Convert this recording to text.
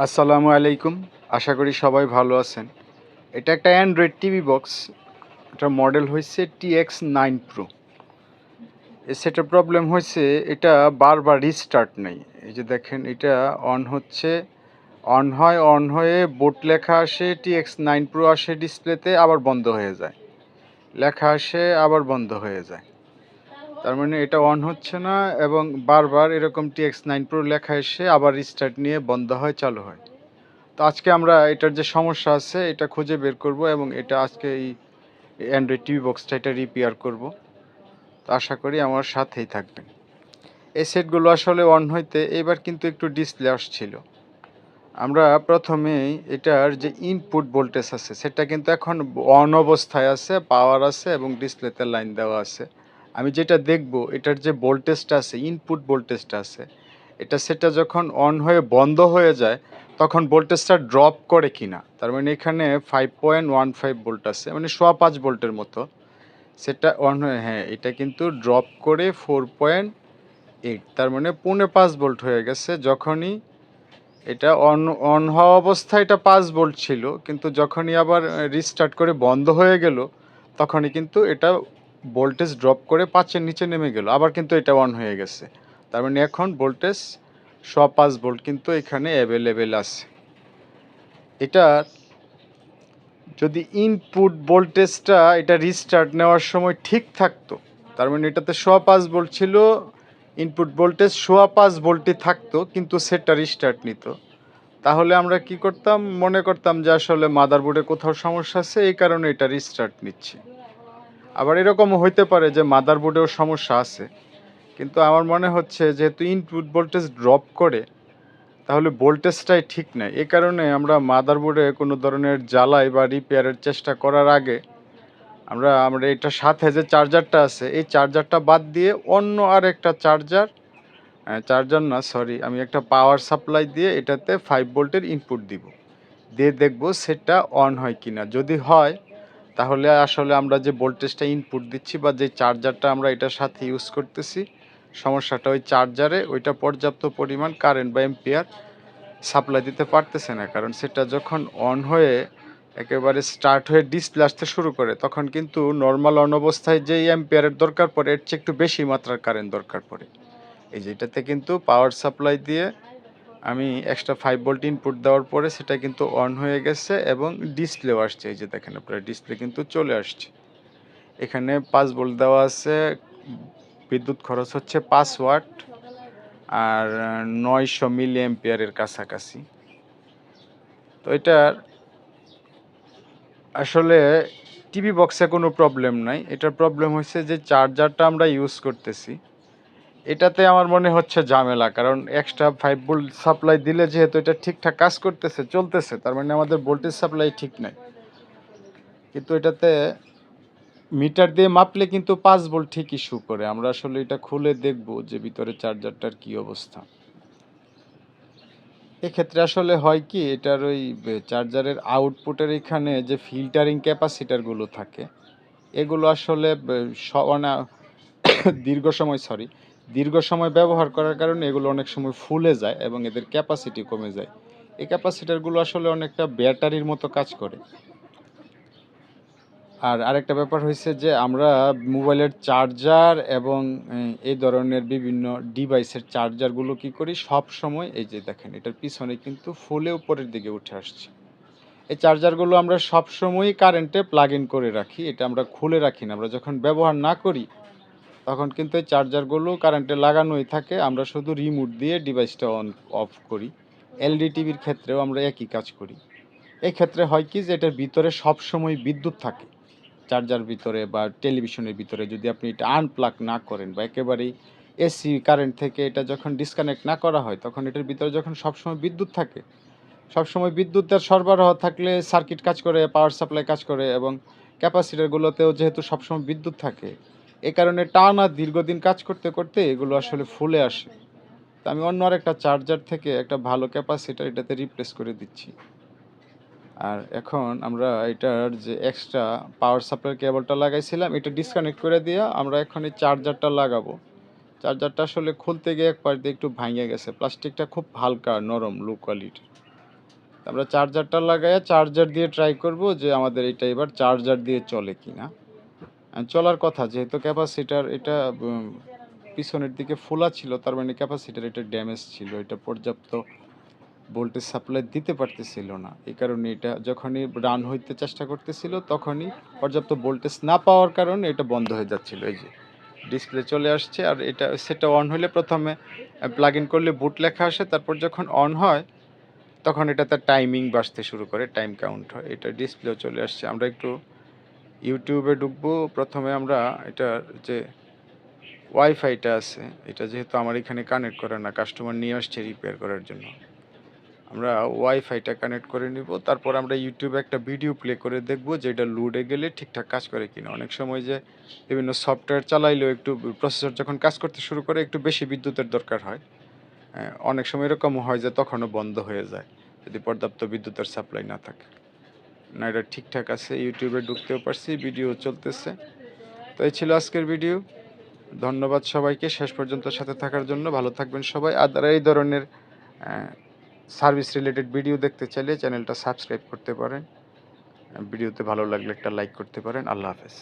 আসসালামু আলাইকুম। আশা করি সবাই ভালো আছেন। এটা একটা অ্যান্ড্রয়েড টিভি বক্স। এটার মডেল হইছে TX9 Pro। সেটার প্রবলেম হয়েছে এটা বারবার রিস্টার্ট নেই। এই যে দেখেন এটা অন হচ্ছে, অন হয়ে বোট লেখা আসে, TX9 Pro আসে ডিসপ্লেতে, আবার বন্ধ হয়ে যায়। লেখা আসে আবার বন্ধ হয়ে যায়। তার মানে এটা অন হচ্ছে না এবং বারবার এরকম TX9 Pro লেখা এসে আবার রিস্টার্ট নিয়ে বন্ধ হয়, চালু হয়। তো আজকে আমরা এটার যে সমস্যা আছে এটা খুঁজে বের করব এবং এটা আজকে এই অ্যান্ড্রয়েড টিভি বক্সটা এটা রিপেয়ার করব। তো আশা করি আমার সাথেই থাকবেন। এই সেটগুলো আসলে অন হইতে এবার কিন্তু একটু ডিসপ্লে আসছিল। আমরা প্রথমেই এটার যে ইনপুট ভোল্টেজ আছে সেটা কিন্তু এখন অন অবস্থায় আছে, পাওয়ার আছে এবং ডিসপ্লেতে লাইন দেওয়া আছে। আমি যেটা দেখব এটার যে ভোল্টেজটা আছে, ইনপুট ভোল্টেজটা আছে, সেটা যখন অন হয়ে বন্ধ হয়ে যায় তখন ভোল্টেজটা ড্রপ করে কিনা। তার মানে এখানে 5.15 ভোল্ট আছে, মানে 5.5 ভোল্টের মতো। সেটা অন হয়ে, হ্যাঁ, এটা কিন্তু ড্রপ করে 4.8, তার মানে 4.5 ভোল্ট হয়ে গেছে। যখনই এটা অন অন হওয়া অবস্থায় এটা 5 ভোল্ট ছিল, কিন্তু যখনই আবার রিস্টার্ট করে বন্ধ হয়ে গেল তখনই কিন্তু এটা ভোল্টেজ ড্রপ করে 5-এর নিচে নেমে গেল, আবার কিন্তু এটা অন হয়ে গেছে। তার মানে এখন ভোল্টেজ 5 ভোল্ট কিন্তু এখানে অ্যাভেলেবেল আছে। এটা যদি ইনপুট ভোল্টেজটা এটা রিস্টার্ট নেওয়ার সময় ঠিক থাকতো, তার মানে এটাতে 5 ভোল্ট ছিল, ইনপুট ভোল্টেজ 5 ভোল্টই থাকতো, কিন্তু সেটটা রিস্টার্ট নিত, তাহলে আমরা কি করতাম, মনে করতাম যে আসলে মাদারবোর্ডে কোথাও সমস্যা আছে, এই কারণে এটা রিস্টার্ট নিচ্ছে। আবার এরকমও হইতে পারে যে মাদারবোর্ডেও সমস্যা আছে, কিন্তু আমার মনে হচ্ছে যেহেতু ইনপুট ভোল্টেজ ড্রপ করে তাহলে ভোল্টেজটাই ঠিক নাই। এই কারণে আমরা মাদারবোর্ডে কোনো ধরনের জ্বালাই বা রিপেয়ারের চেষ্টা করার আগে আমরা আমরা এটার সাথে যে চার্জারটা আছে এই চার্জারটা বাদ দিয়ে অন্য আর একটা চার্জার না, সরি, আমি একটা পাওয়ার সাপ্লাই দিয়ে এটাতে 5 ভোল্টের ইনপুট দিব, দিয়ে দেখব সেটা অন হয় কিনা। যদি হয় তাহলে আসলে আমরা যে ভোল্টেজটা ইনপুট দিচ্ছি বা যে চার্জারটা আমরা এটার সাথে ইউজ করতেছি, সমস্যাটা ওই চার্জারে, ওইটা পর্যাপ্ত পরিমাণ কারেন্ট বা এম্পিয়ার সাপ্লাই দিতে পারতেছে না। কারণ সেটা যখন অন হয়ে একেবারে স্টার্ট হয়ে ডিসপ্লে আসতে শুরু করে তখন কিন্তু নর্মাল অন অবস্থায় যেই অ্যাম্পিয়ারের দরকার পড়ে এর চেয়ে একটু বেশি মাত্রার কারেন্ট দরকার পড়ে। এই যে এটাতে কিন্তু পাওয়ার সাপ্লাই দিয়ে আমি এক্সট্রা 5 ভোল্ট ইনপুট দেওয়ার পরে সেটা কিন্তু অন হয়ে গেছে এবং ডিসপ্লেও আসছে। এই যে দেখেন আপনারা, ডিসপ্লে কিন্তু চলে আসছে। এখানে 5 ভোল্ট দেওয়া আছে, বিদ্যুৎ খরচ হচ্ছে 5 ওয়াট আর 900 মিলি অ্যাম্পিয়ারের কাছাকাছি। তো এটার আসলে টিভি বক্সে কোনো প্রবলেম নাই, এটার প্রবলেম হচ্ছে যে চার্জারটা আমরা ইউজ করতেছি এটাতে আমার মনে হচ্ছে ঝামেলা। কারণ এক্সট্রা 5 ভোল্ট সাপ্লাই দিলে যেহেতু এটা ঠিকঠাক কাজ করতেছে, চলতেছে, তার মানে আমাদের ভোল্টেজ সাপ্লাই ঠিক নাই। কিন্তু এটাতে মিটার দিয়ে মাপলে কিন্তু 5 ভোল্ট ঠিকই শো করে। আমরা আসলে এটা খুলে দেখব যে ভিতরে চার্জারটার কি অবস্থা। এক্ষেত্রে আসলে হয় কি, এটার ওই চার্জারের আউটপুটের এখানে যে ফিল্টারিং ক্যাপাসিটারগুলো থাকে এগুলো আসলে মানে দীর্ঘ সময় ব্যবহার করার কারণে এগুলো অনেক সময় ফুলে যায় এবং এদের ক্যাপাসিটি কমে যায়। এই ক্যাপাসিটারগুলো আসলে অনেকটা ব্যাটারির মতো কাজ করে। আর আরেকটা ব্যাপার হয়েছে যে আমরা মোবাইলের চার্জার এবং এই ধরনের বিভিন্ন ডিভাইসের চার্জারগুলো কি করি, সব সময় এই যে দেখেন এটার পিছনে কিন্তু ফুলে উপরের দিকে উঠে আসছে। এই চার্জারগুলো আমরা সব সময়ই কারেন্টে প্লাগ ইন করে রাখি, এটা আমরা খুলে রাখি না। আমরা যখন ব্যবহার না করি তখন কিন্তু এই চার্জারগুলো কারেন্টে লাগানোই থাকে, আমরা শুধু রিমোট দিয়ে ডিভাইসটা অন অফ করি। এলইডি টিভির ক্ষেত্রেও আমরা একই কাজ করি। এই ক্ষেত্রে হয় কি যে এটার ভিতরে সবসময় বিদ্যুৎ থাকে, চার্জার ভিতরে বা টেলিভিশনের ভিতরে যদি আপনি এটা আনপ্লাগ না করেন বা একেবারেই এসি কারেন্ট থেকে এটা যখন ডিসকানেক্ট না করা হয় তখন এটার ভিতরে যখন সবসময় বিদ্যুৎ থাকে, সবসময় বিদ্যুতের সরবরাহ থাকলে সার্কিট কাজ করে, পাওয়ার সাপ্লাই কাজ করে এবং ক্যাপাসিটারগুলোতেও যেহেতু সবসময় বিদ্যুৎ থাকে, এ কারণে টানা দীর্ঘদিন কাজ করতে করতে এগুলো আসলে ফুলে আসে। তো আমি অন্য আরেকটা চার্জার থেকে একটা ভালো ক্যাপাসিটার এটাতে রিপ্লেস করে দিচ্ছি। আর এখন আমরা এটার যে এক্সট্রা পাওয়ার সাপ্লাই কেবলটা লাগাইছিলাম এটা ডিসকানেক্ট করে দিয়ে আমরা এখন এই চার্জারটা লাগাবো। চার্জারটা আসলে খুলতে গিয়ে এক পাশ দিয়ে একটু ভাঙে গেছে, প্লাস্টিকটা খুব হালকা নরম, লো কোয়ালিটির। আমরা চার্জারটা লাগাইয়া চার্জার দিয়ে ট্রাই করব যে আমাদের এটা এবার চার্জার দিয়ে চলে কিনা। চলার কথা, যেহেতু ক্যাপাসিটার এটা পিছনের দিকে ফোলা ছিল, তার মানে ক্যাপাসিটার এটা ড্যামেজ ছিল, এটা পর্যাপ্ত ভোল্টেজ সাপ্লাই দিতে পারতেছিল না। এই কারণে এটা যখনই রান হইতে চেষ্টা করতেছিল তখনই পর্যাপ্ত ভোল্টেজ না পাওয়ার কারণে এটা বন্ধ হয়ে যাচ্ছিল। এই যে ডিসপ্লে চলে আসছে, আর এটা সেটা অন হলে প্রথমে প্লাগ ইন করলে বুট লেখা আসে, তারপর যখন অন হয় তখন এটা তার টাইমিং বাজতে শুরু করে, টাইম কাউন্ট হয়। এটা ডিসপ্লেও চলে আসছে। আমরা একটু ইউটিউবে ঢুকবো। প্রথমে আমরা এটার যে ওয়াইফাইটা আছে, এটা যেহেতু আমার এখানে কানেক্ট করে না, কাস্টমার নিয়ে আসছে রিপেয়ার করার জন্য, আমরা ওয়াইফাইটা কানেক্ট করে নিব। তারপর আমরা ইউটিউবে একটা ভিডিও প্লে করে দেখব যে এটা লোডে গেলে ঠিকঠাক কাজ করে কিনা। অনেক সময় যে বিভিন্ন সফটওয়্যার চালাইলেও একটু প্রসেসর যখন কাজ করতে শুরু করে একটু বেশি বিদ্যুতের দরকার হয়। অনেক সময় এরকমও হয় যে তখনও বন্ধ হয়ে যায় যদি পর্যাপ্ত বিদ্যুতের সাপ্লাই না থাকে। না, এটা ঠিকঠাক আছে, ইউটিউবে ঢুকতেও পারছি, ভিডিও চলতেছে। তো এই ছিল আজকের ভিডিও। ধন্যবাদ সবাইকে শেষ পর্যন্ত সাথে থাকার জন্য। ভালো থাকবেন সবাই। আর এই ধরনের সার্ভিস রিলেটেড ভিডিও দেখতে চাইলে চ্যানেলটা সাবস্ক্রাইব করতে পারেন। ভিডিওতে ভালো লাগলে একটা লাইক করতে পারেন। আল্লাহ হাফেজ।